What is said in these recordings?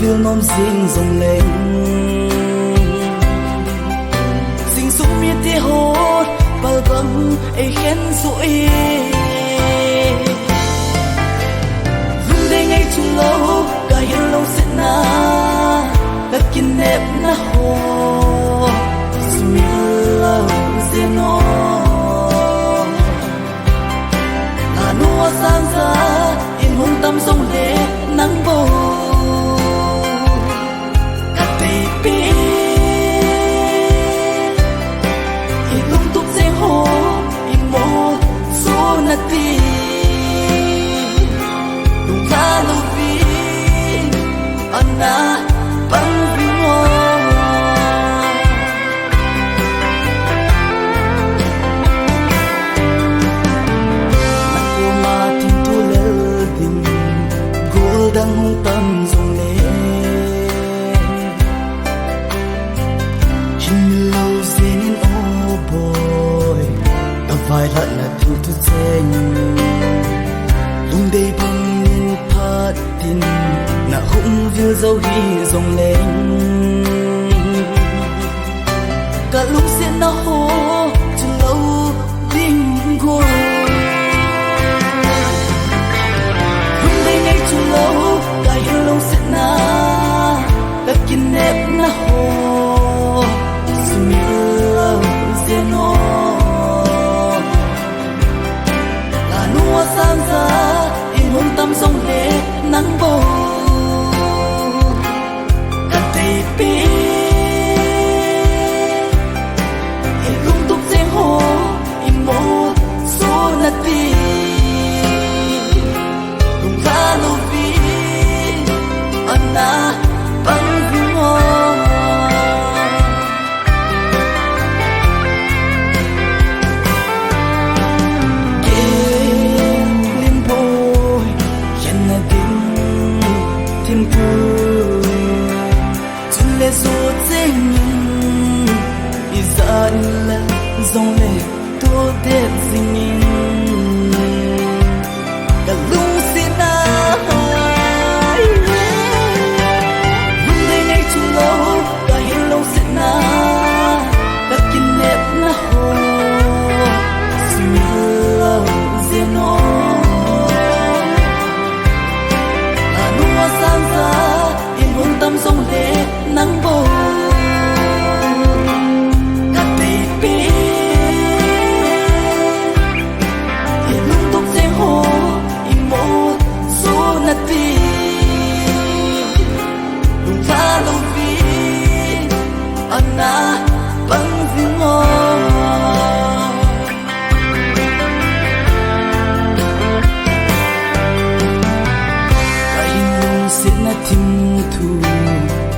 vil nom riêng dòng lên sinh súc miết đi hốt bal băng ai khen rũi vùng đây ngay chung lâu cả hiền lâu sẽ na đất kinh nếp na hồ Bismillah zeno là nua sang ra in hôn tâm sông lệ nắng bầu cả tay bi in lung tuk dễ hồ in mô số na ti lung ra lu vi anna băng vi ngô đang hung tâm dòng lệ hình lâu xin ô bồi ta phải lại là thương tu danh lung đây bằng nên phát tin na hung vil dấu ghi dòng lên cả lúc xin na hô chân lâu đinh ngồi lâu cả hiền lâu sẽ na đất kinh nếp na hồ Bismillah zeno là nua sang ra in hôn tâm sông lệ nắng bầu cả tay bi in lung tuk dễ hồ in mô số na ti na băng vi ngô kê liên bôi khen na đinh thiên cư chân lệ số dễ nhìn ý gian là dòng lệ tô đẹp dinh nhìn cả lung xin na lâu cả hiền lâu sẽ na đất kinh nếp na hồ Bismillah zeno là nua sang ra in hôn tâm sông lệ nắng bầu cả tay bi in lung tuk dễ hồ in mô số na ti lung ra lâu anna băng vi ngô cả hình lung xin na thim thu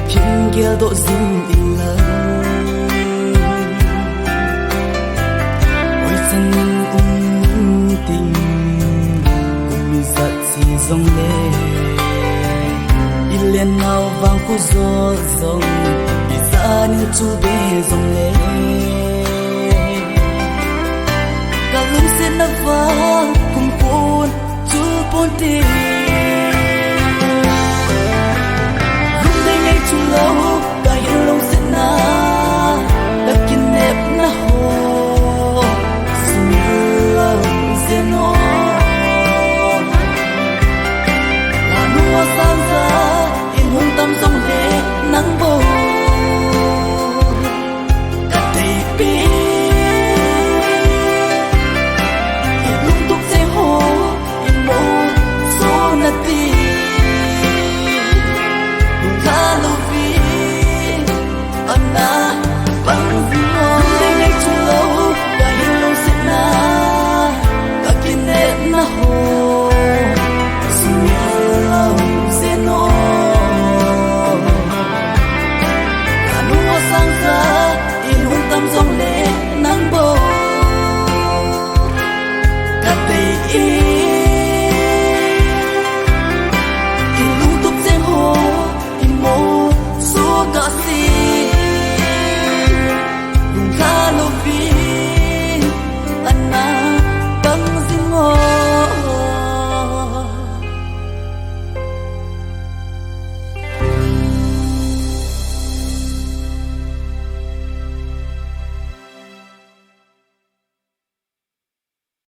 thiên kia độ dinh in lăng ôi chân tình cùng mi giật gì dòng lệ đi lên nào vang khu gió dòng anh chu bê dòng lệ cả lưng xin na vang cùng buồn chu buồn đi